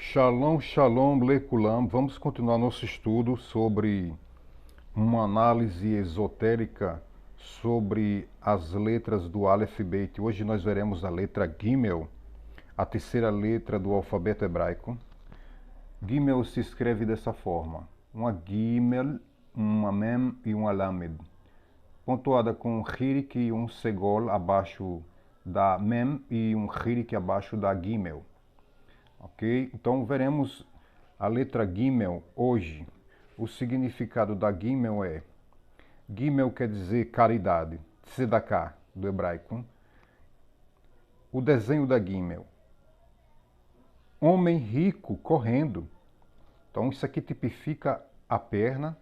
Shalom, shalom, lekulam. Vamos continuar nosso estudo sobre uma análise esotérica sobre as letras do Aleph Beit. Hoje nós veremos a letra Gimel, a terceira letra do alfabeto hebraico. Gimel se escreve dessa forma: uma Gimel, uma Mem e uma Lamed, pontuada com um Hirik e um Segol abaixo da Mem e um Hirik abaixo da Gimel. Ok? Então veremos a letra Gimel hoje. O significado da Gimel é: Gimel quer dizer caridade, Tzedaká, do hebraico. O desenho da Gimel: homem rico correndo. Então isso aqui tipifica a perna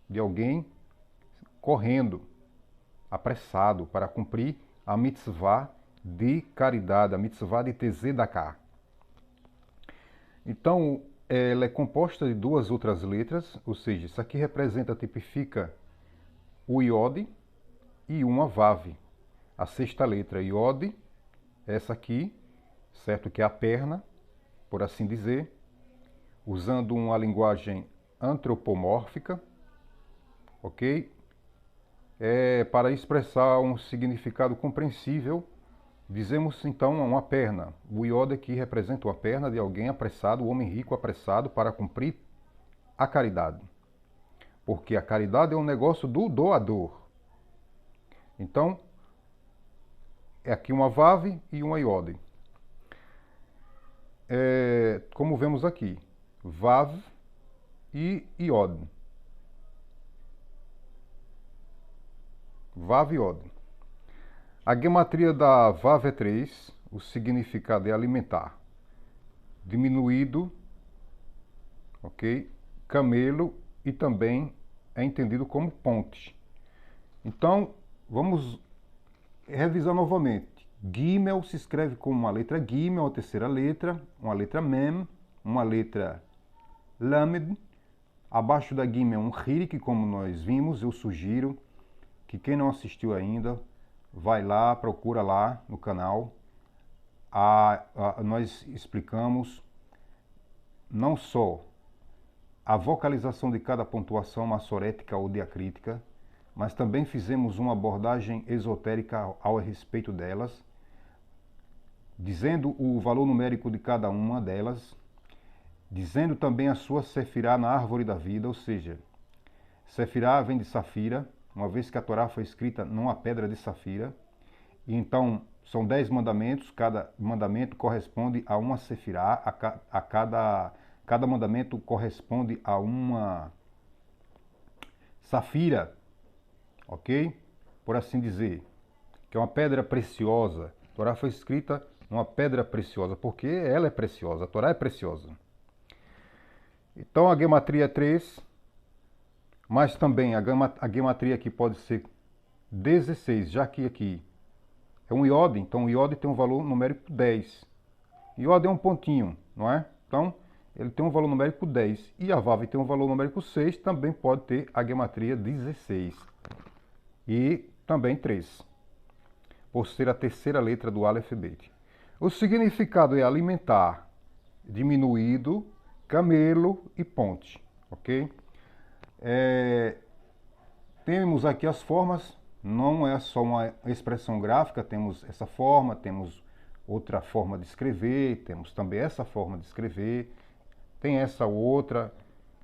de alguém correndo, apressado para cumprir a mitzvah de caridade, a mitzvah de Tzedaká. Então, ela é composta de duas outras letras, ou seja, isso aqui representa, tipifica o Iod e uma Vav. A sexta letra, Iod, essa aqui, certo? Que é a perna, por assim dizer, usando uma linguagem antropomórfica, ok? Para expressar um significado compreensível. Dizemos então uma perna. O Iod aqui representa uma perna de alguém apressado, o homem rico apressado para cumprir a caridade. Porque a caridade é um negócio do doador. Então, é aqui uma Vav e uma Iod. Como vemos aqui, Vav e Iod. Vav e Iod. A gematria da Vav é 3, o significado é alimentar. Diminuído, ok? Camelo e também é entendido como ponte. Então, vamos revisar novamente. Gimel se escreve como uma letra Gimel, a terceira letra, uma letra Mem, uma letra Lamed. Abaixo da Gimel um Hirik, como nós vimos. Eu sugiro que quem não assistiu ainda, vai lá, procura lá no canal. Nós explicamos não só a vocalização de cada pontuação massorética ou diacrítica, mas também fizemos uma abordagem esotérica ao respeito delas, dizendo o valor numérico de cada uma delas, dizendo também a sua sefirá na árvore da vida, ou seja, sefirá vem de safira, uma vez que a Torá foi escrita numa pedra de safira. E então são 10 mandamentos, cada mandamento corresponde a uma sefirá, cada mandamento corresponde a uma safira, ok? Por assim dizer, que é uma pedra preciosa. A Torá foi escrita numa pedra preciosa, porque ela é preciosa, a Torá é preciosa. Então a gematria é 3, mas também a gematria aqui pode ser 16, já que aqui é um Iod, então o Iod tem um valor numérico 10. Iod é um pontinho, não é? Então, ele tem um valor numérico 10. E a Vav tem um valor numérico 6, também pode ter a gematria 16. E também 3, por ser a terceira letra do Aleph Beit. O significado é alimentar, diminuído, camelo e ponte, ok? Temos aqui as formas, não é só uma expressão gráfica, temos essa forma, temos outra forma de escrever, temos também essa forma de escrever, tem essa outra,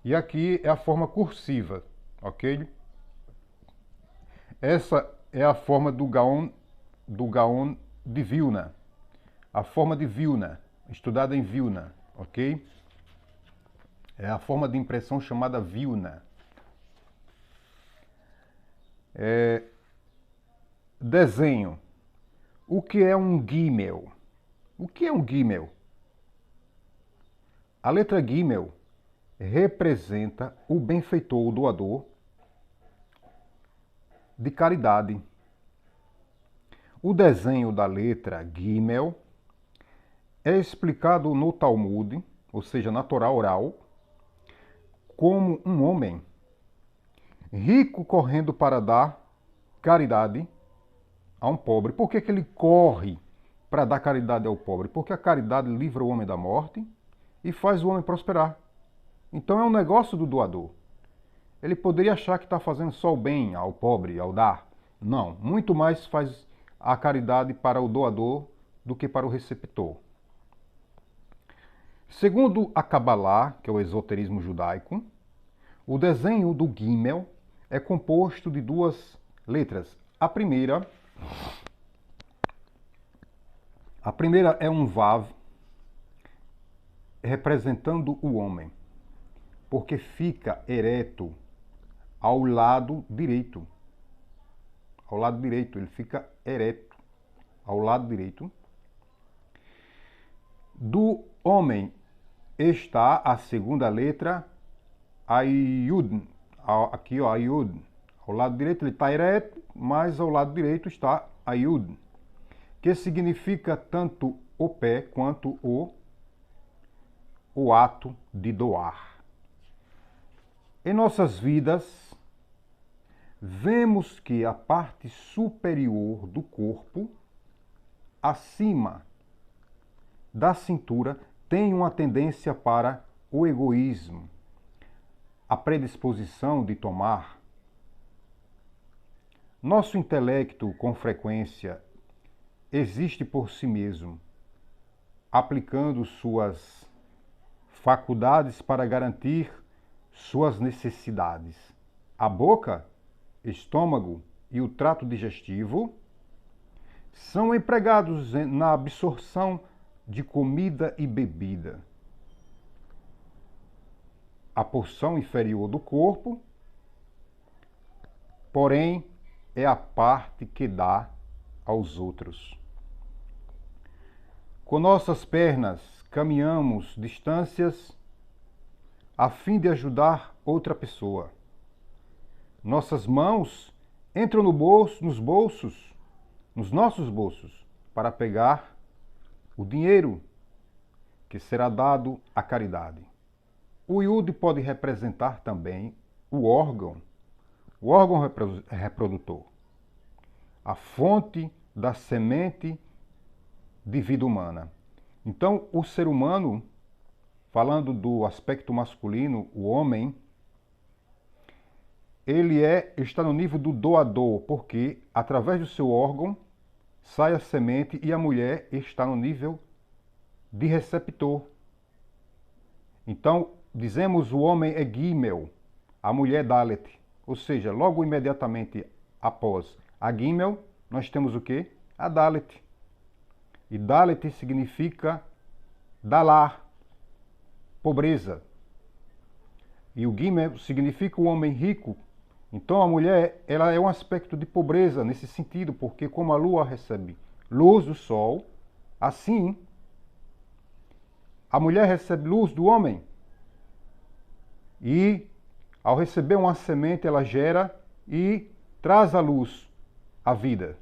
e aqui é a forma cursiva, ok? Essa é a forma do Gaon de Vilna, a forma de Vilna, estudada em Vilna, ok? É a forma de impressão chamada Vilna. Desenho. O que é um Gimel? O que é um Gimel? A letra Gimel representa o benfeitor, o doador de caridade. O desenho da letra Gimel é explicado no Talmud, ou seja, na Torá oral, como um homem rico correndo para dar caridade a um pobre. Por que ele corre para dar caridade ao pobre? Porque a caridade livra o homem da morte, e faz o homem prosperar. Então é um negócio do doador. Ele poderia achar que está fazendo só o bem ao pobre, ao dar. Não, muito mais faz a caridade para o doador do que para o receptor. Segundo a Kabbalah, que é o esoterismo judaico, o desenho do Gimel é composto de duas letras. A primeira é um Vav, representando o homem, porque fica ereto ao lado direito. Ao lado direito, ele fica ereto ao lado direito. Do homem está a segunda letra, a Yud. Aqui, ó, a Yud. Ao lado direito ele está ereto, mas ao lado direito está a Yud, que significa tanto o pé quanto o ato de doar. Em nossas vidas, vemos que a parte superior do corpo, acima da cintura, tem uma tendência para o egoísmo, a predisposição de tomar. Nosso intelecto, com frequência, existe por si mesmo, aplicando suas faculdades para garantir suas necessidades. A boca, estômago e o trato digestivo são empregados na absorção de comida e bebida. A porção inferior do corpo, porém, é a parte que dá aos outros. Com nossas pernas, caminhamos distâncias a fim de ajudar outra pessoa. Nossas mãos entram nos nossos bolsos, para pegar o dinheiro que será dado à caridade. O Yud pode representar também o órgão reprodutor, a fonte da semente de vida humana. Então, o ser humano, falando do aspecto masculino, o homem, ele está no nível do doador, porque através do seu órgão sai a semente, e a mulher está no nível de receptor. Então, dizemos o homem é Gimel, a mulher Dalet. Ou seja, logo imediatamente após a Gimel, nós temos o quê? A Dalet. E Dalet significa Dalar, pobreza. E o Gimel significa o homem rico. Então a mulher, ela é um aspecto de pobreza nesse sentido, porque como a lua recebe luz do sol, assim a mulher recebe luz do homem. E ao receber uma semente, ela gera e traz à luz a vida.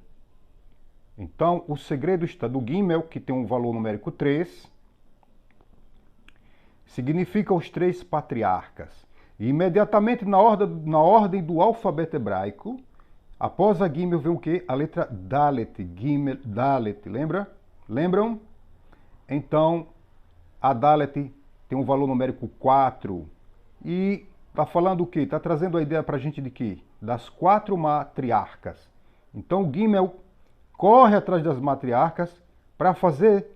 Então o segredo está do Gimel, que tem um valor numérico 3, significa os 3 patriarcas. E imediatamente na ordem do alfabeto hebraico, após a Gimel vem o quê? A letra Dalet, Gimel, Dalet, lembram? Então, a Dalet tem um valor numérico 4 e está falando o quê? Está trazendo a ideia para a gente de quê? Das 4 matriarcas. Então, o Gimel corre atrás das matriarcas para fazer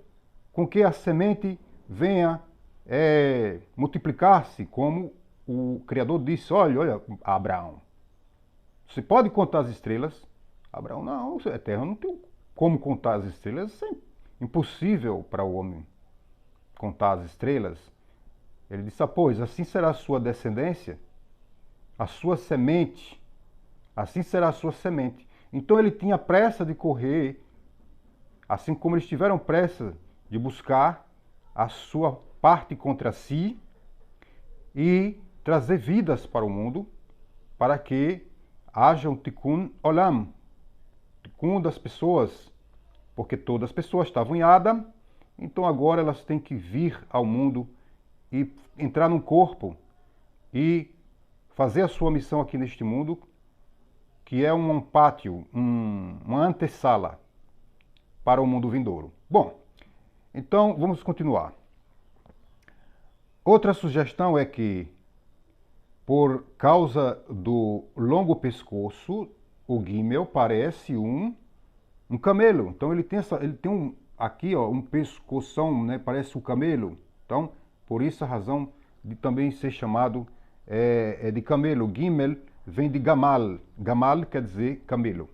com que a semente venha multiplicar-se, como o Criador disse, olha, Abraão, você pode contar as estrelas? Abraão, não, é terra, não tem como contar as estrelas, isso é impossível para o homem contar as estrelas. Ele disse, pois, assim será a sua descendência, a sua semente, assim será a sua semente. Então ele tinha pressa de correr, assim como eles tiveram pressa de buscar a sua parte contra si e trazer vidas para o mundo, para que haja um tikkun olam, tikkun das pessoas, porque todas as pessoas estavam em Adam, então agora elas têm que vir ao mundo e entrar num corpo e fazer a sua missão aqui neste mundo, que é um pátio, uma antessala para o mundo vindouro. Bom, então vamos continuar. Outra sugestão é que, por causa do longo pescoço, o Gimel parece um camelo. Então ele tem aqui, ó, um pescoção, né? Parece um camelo. Então, por isso a razão de também ser chamado de camelo. Gimel vem de gamal. Gamal quer dizer camelo.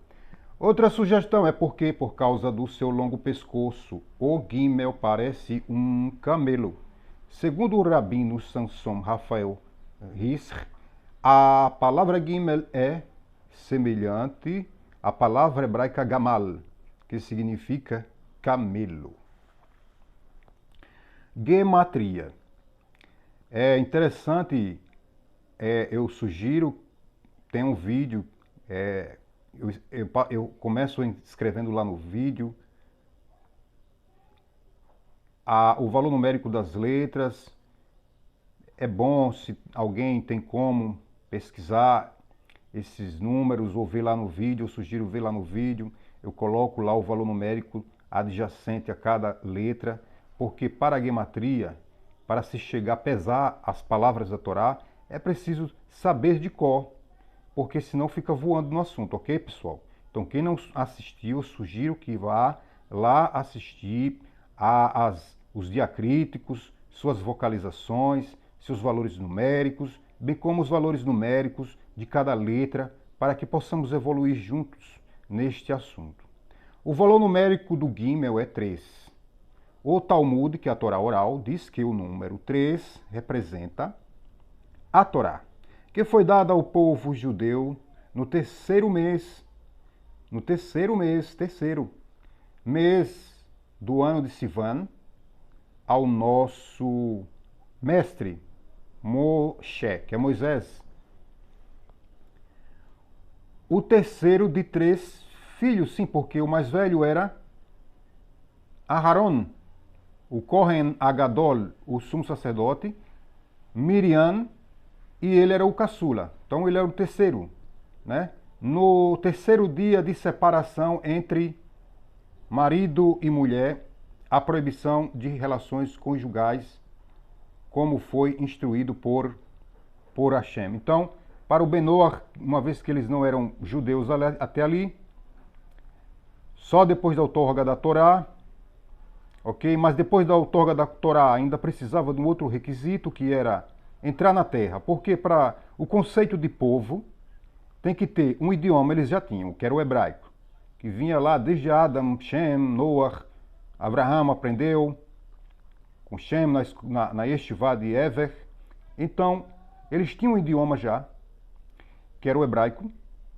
Outra sugestão é porque, por causa do seu longo pescoço, o Gimel parece um camelo. Segundo o rabino Samson Rafael Risr, a palavra Gimel é semelhante à palavra hebraica Gamal, que significa camelo. Gematria. É interessante, eu sugiro, tem um vídeo, eu começo escrevendo lá no vídeo o valor numérico das letras. É bom se alguém tem como pesquisar esses números ou ver lá no vídeo, eu sugiro ver lá no vídeo. Eu coloco lá o valor numérico adjacente a cada letra, porque para a gematria, para se chegar a pesar as palavras da Torá, é preciso saber de cor, porque senão fica voando no assunto, ok, pessoal? Então, quem não assistiu, eu sugiro que vá lá assistir os diacríticos, suas vocalizações, seus valores numéricos, bem como os valores numéricos de cada letra, para que possamos evoluir juntos neste assunto. O valor numérico do Gimel é 3. O Talmud, que é a Torá oral, diz que o número 3 representa a Torá, que foi dada ao povo judeu no terceiro mês do ano de Sivan, ao nosso mestre Moshe, que é Moisés, o terceiro de 3 filhos, sim, porque o mais velho era Aharon, o Kohen Agadol, o sumo sacerdote, Miriam, e ele era o caçula. Então ele era o terceiro, né? No terceiro dia de separação entre marido e mulher, a proibição de relações conjugais, como foi instruído por Hashem. Então, para o Benoah, uma vez que eles não eram judeus até ali, só depois da outorga da Torá, ok? Mas depois da outorga da Torá ainda precisava de um outro requisito, que era entrar na terra, porque para o conceito de povo tem que ter um idioma, eles já tinham, que era o hebraico, que vinha lá desde Adam, Shem, Noah, Abraham aprendeu com Shem na Yeshivá de Ever. Então, eles tinham um idioma já, que era o hebraico,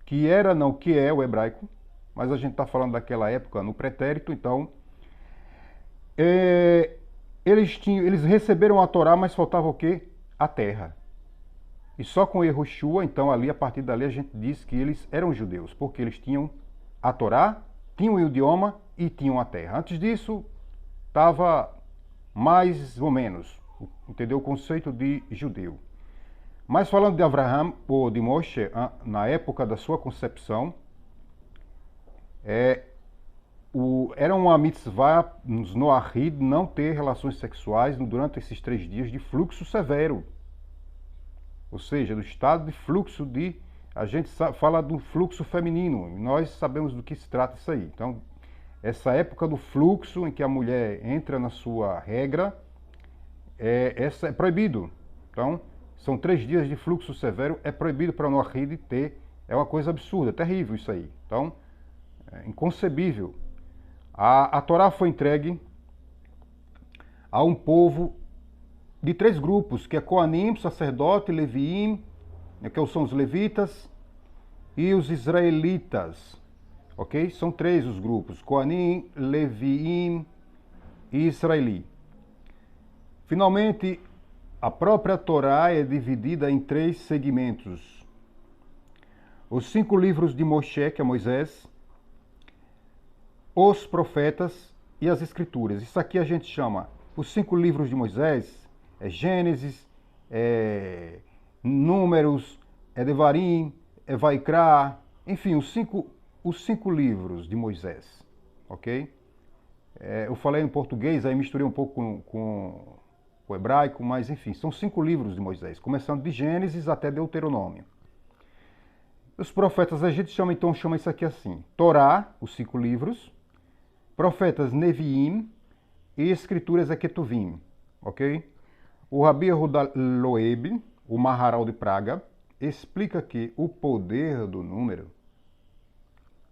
que é o hebraico, mas a gente está falando daquela época no pretérito. Então, eles receberam a Torá, mas faltava o quê? A terra. E só com Yehoshua, então ali, a partir dali, a gente diz que eles eram judeus, porque eles tinham a Torá, tinham o idioma e tinham a terra. Antes disso, estava mais ou menos, entendeu? O conceito de judeu. Mas falando de Abraham ou de Moshe, na época da sua concepção, era uma mitzvah nos Noahid não ter relações sexuais durante esses 3 dias de fluxo severo. Ou seja, do estado de fluxo a gente fala do fluxo feminino, e nós sabemos do que se trata isso aí. Então, essa época do fluxo em que a mulher entra na sua regra, essa é proibido. Então, são 3 dias de fluxo severo, é proibido para o Noahid ter, é uma coisa absurda, terrível isso aí. Então, é inconcebível. A Torá foi entregue a um povo de 3 grupos, que é Coanim, sacerdote, Leviim, que são os levitas, e os israelitas, ok? São 3 os grupos, Coanim, Leviim e Israeli. Finalmente, a própria Torá é dividida em 3 segmentos. Os 5 livros de Moshe, que é Moisés, os profetas e as escrituras. Isso aqui a gente chama os 5 livros de Moisés, Gênesis, Números, Devarim, Vaikra, enfim, os cinco livros de Moisés, ok? Eu falei em português, aí misturei um pouco o hebraico, mas enfim, são 5 livros de Moisés, começando de Gênesis até Deuteronômio. Os profetas egípcios chamam isso aqui assim: Torá, os 5 livros, profetas Neviim e escrituras Ketuvim, ok? O Rabi Yehuda Loeb, o Maharal de Praga, explica que o poder do número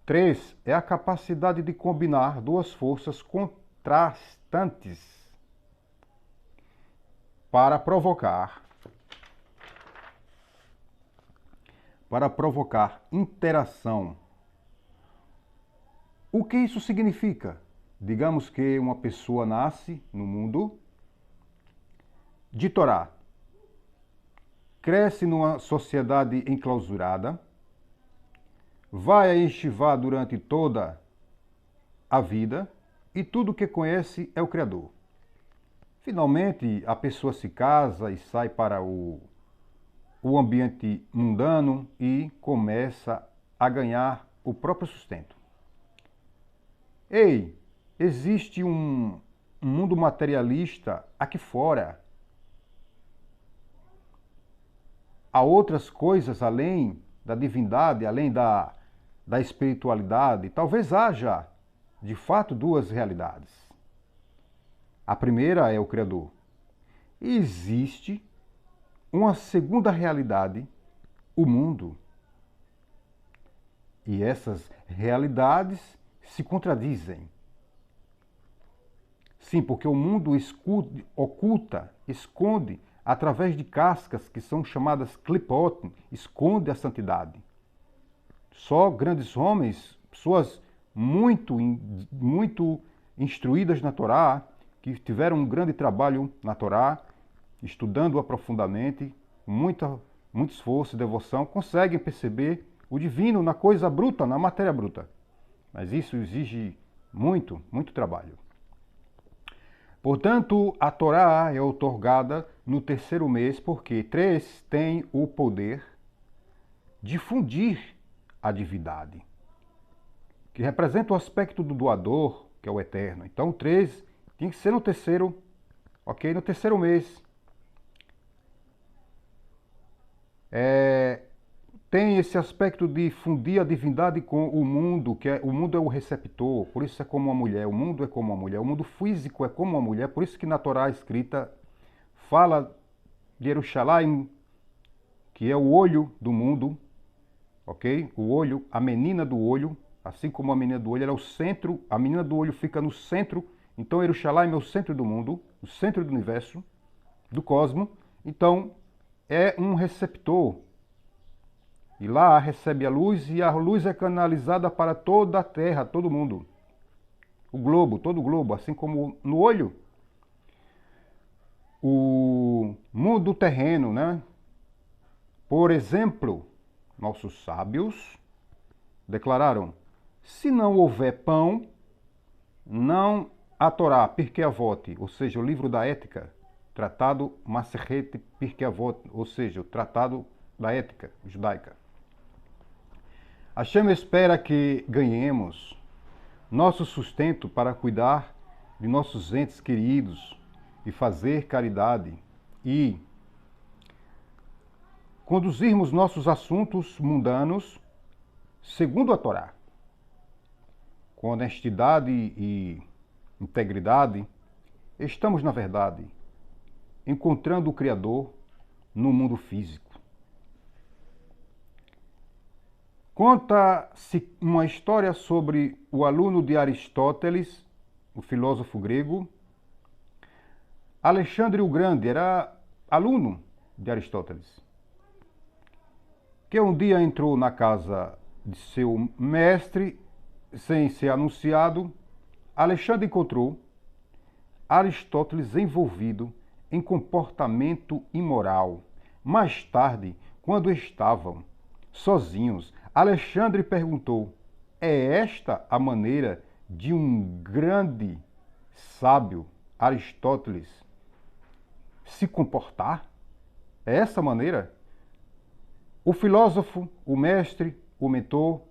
3 é a capacidade de combinar duas forças contrastantes para provocar interação. O que isso significa? Digamos que uma pessoa nasce no mundo de Torá, cresce numa sociedade enclausurada, vai a Yeshivá durante toda a vida e tudo que conhece é o Criador. Finalmente, a pessoa se casa e sai para o ambiente mundano e começa a ganhar o próprio sustento. Ei, existe um mundo materialista aqui fora. Há outras coisas além da divindade, além da espiritualidade. Talvez haja, de fato, 2 realidades. A primeira é o Criador. E existe uma segunda realidade, o mundo. E essas realidades se contradizem. Sim, porque o mundo oculta, esconde, através de cascas que são chamadas klipot, esconde a santidade. Só grandes homens, pessoas muito instruídas na Torá, que tiveram um grande trabalho na Torá, estudando-a profundamente, com muito esforço e devoção, conseguem perceber o divino na coisa bruta, na matéria bruta. Mas isso exige muito trabalho. Portanto, a Torá é outorgada no 3º mês, porque 3 tem o poder de fundir a divindade, que representa o aspecto do doador, que é o eterno. Então, 3 tem que ser no 3º, ok? No 3º mês. Tem esse aspecto de fundir a divindade com o mundo, o mundo é o receptor, por isso é como uma mulher, o mundo é como uma mulher, o mundo físico é como uma mulher, por isso que na Torá escrita fala de Jerusalém, que é o olho do mundo, ok? O olho, a menina do olho, assim como a menina do olho, ela é o centro, a menina do olho fica no centro, então Jerusalém é o centro do mundo, o centro do universo, do cosmos, então é um receptor. E lá recebe a luz e a luz é canalizada para toda a Terra, todo mundo. O globo, todo o globo, assim como no olho. O mundo terreno, né? Por exemplo, nossos sábios declararam: se não houver pão, não há Torá, Pirkei Avot, ou seja, o livro da ética, tratado Masechet Pirkei Avot, ou seja, o tratado da ética judaica. Hashem espera que ganhemos nosso sustento para cuidar de nossos entes queridos e fazer caridade e conduzirmos nossos assuntos mundanos segundo a Torá, com honestidade e integridade. Estamos, na verdade, encontrando o Criador no mundo físico. Conta-se uma história sobre o aluno de Aristóteles, o filósofo grego. Alexandre o Grande era aluno de Aristóteles, que um dia entrou na casa de seu mestre sem ser anunciado. Alexandre encontrou Aristóteles envolvido em comportamento imoral. Mais tarde, quando estavam sozinhos, Alexandre perguntou: é esta a maneira de um grande sábio, Aristóteles, se comportar? É essa a maneira? O filósofo, o mestre, o mentor,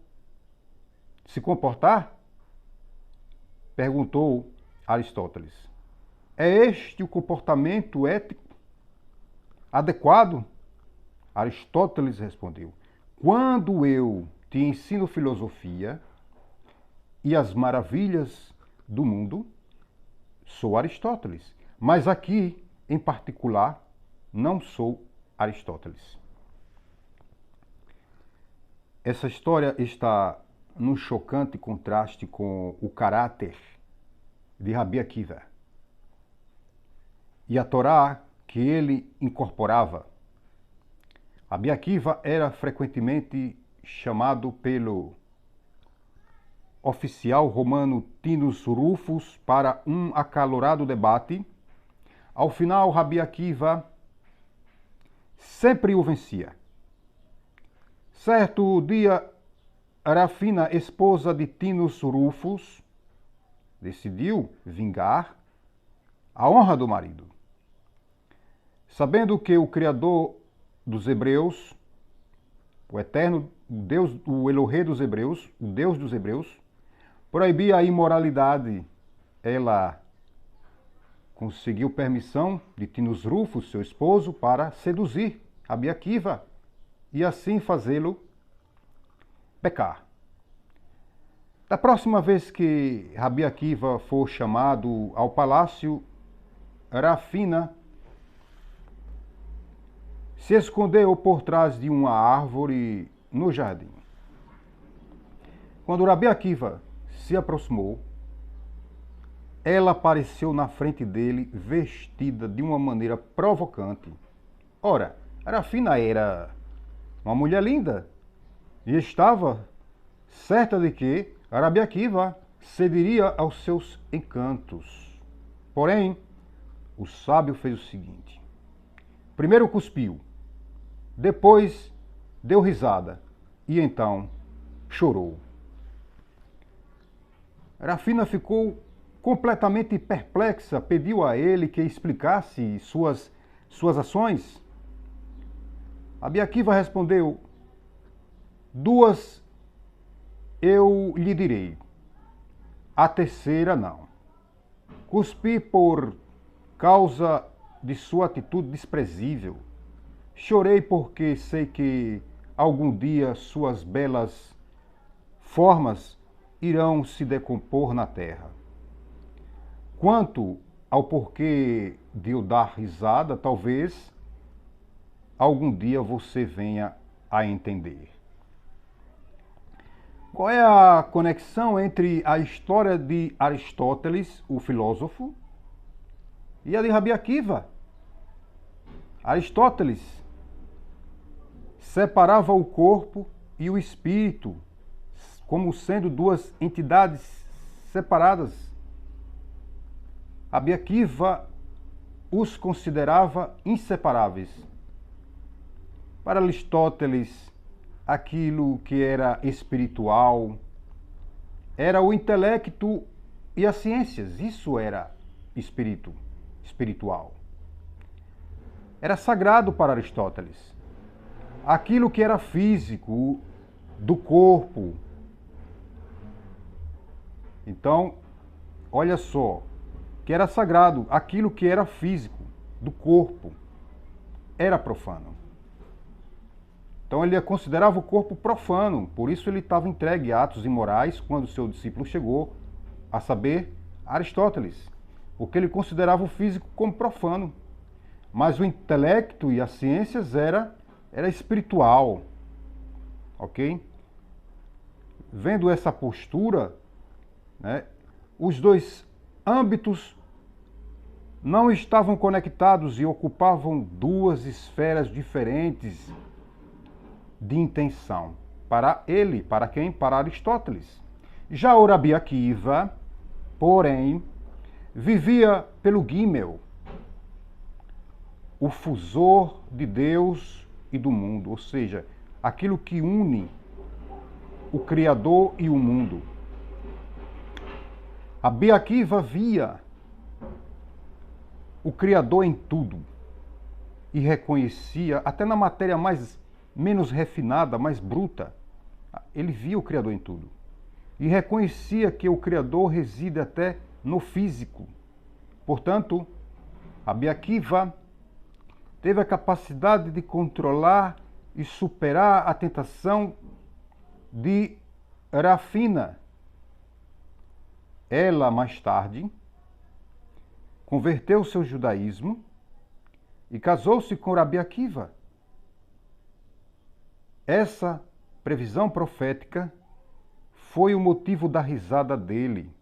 se comportar? Perguntou Aristóteles. É este o comportamento ético adequado? Aristóteles respondeu: quando eu te ensino filosofia e as maravilhas do mundo, sou Aristóteles. Mas aqui, em particular, não sou Aristóteles. Essa história está num chocante contraste com o caráter de Rabi Akiva e a Torá que ele incorporava. Rabi Akiva era frequentemente chamado pelo oficial romano Tinus Rufus para um acalorado debate. Ao final, Rabi Akiva sempre o vencia. Certo dia, Rafina, esposa de Tinus Rufus, decidiu vingar a honra do marido. Sabendo que o Criador dos Hebreus, o eterno Deus, o Elohê dos Hebreus, o Deus dos Hebreus, proibia a imoralidade, ela conseguiu permissão de Tinus Rufus, seu esposo, para seduzir Rabi Akiva e assim fazê-lo pecar. Da próxima vez que Rabi Akiva for chamado ao palácio, Rafina se escondeu por trás de uma árvore no jardim. Quando Rabi Akiva se aproximou, ela apareceu na frente dele vestida de uma maneira provocante. Ora, Rafina era uma mulher linda e estava certa de que Rabi Akiva cederia aos seus encantos. Porém, o sábio fez o seguinte: primeiro cuspiu, depois deu risada e então chorou. Rafina ficou completamente perplexa, pediu a ele que explicasse suas ações. Rabi Akiva respondeu: duas eu lhe direi, a terceira não. Cuspi por causa de sua atitude desprezível. Chorei porque sei que algum dia suas belas formas irão se decompor na terra. Quanto ao porquê de eu dar risada, talvez algum dia você venha a entender. Qual é a conexão entre a história de Aristóteles, o filósofo, e a de Rabi Akiva? Aristóteles separava o corpo e o espírito como sendo duas entidades separadas. Rabi Akiva os considerava inseparáveis. Para Aristóteles, aquilo que era espiritual era o intelecto e as ciências. Isso era espiritual. Era sagrado para Aristóteles. Aquilo que era físico, do corpo. Então, olha só, que era sagrado, aquilo que era físico, do corpo, era profano. Então ele considerava o corpo profano, por isso ele estava entregue a atos imorais quando seu discípulo chegou, a saber, Aristóteles, porque ele considerava o físico como profano. Mas o intelecto e as ciências era espiritual, ok? Vendo essa postura, né, os dois âmbitos não estavam conectados e ocupavam duas esferas diferentes de intenção. Para ele, para quem? Para Aristóteles. Já o Rabi Akiva, porém, vivia pelo Gimel, o fusor de Deus e do mundo, ou seja, aquilo que une o Criador e o mundo. Rabi Akiva via o Criador em tudo e reconhecia, até na matéria menos refinada, mais bruta, ele via o Criador em tudo. E reconhecia que o Criador reside até no físico. Portanto, Rabi Akiva teve a capacidade de controlar e superar a tentação de Rafina. Ela, mais tarde, converteu seu judaísmo e casou-se com Rabi Akiva. Essa previsão profética foi o motivo da risada dele.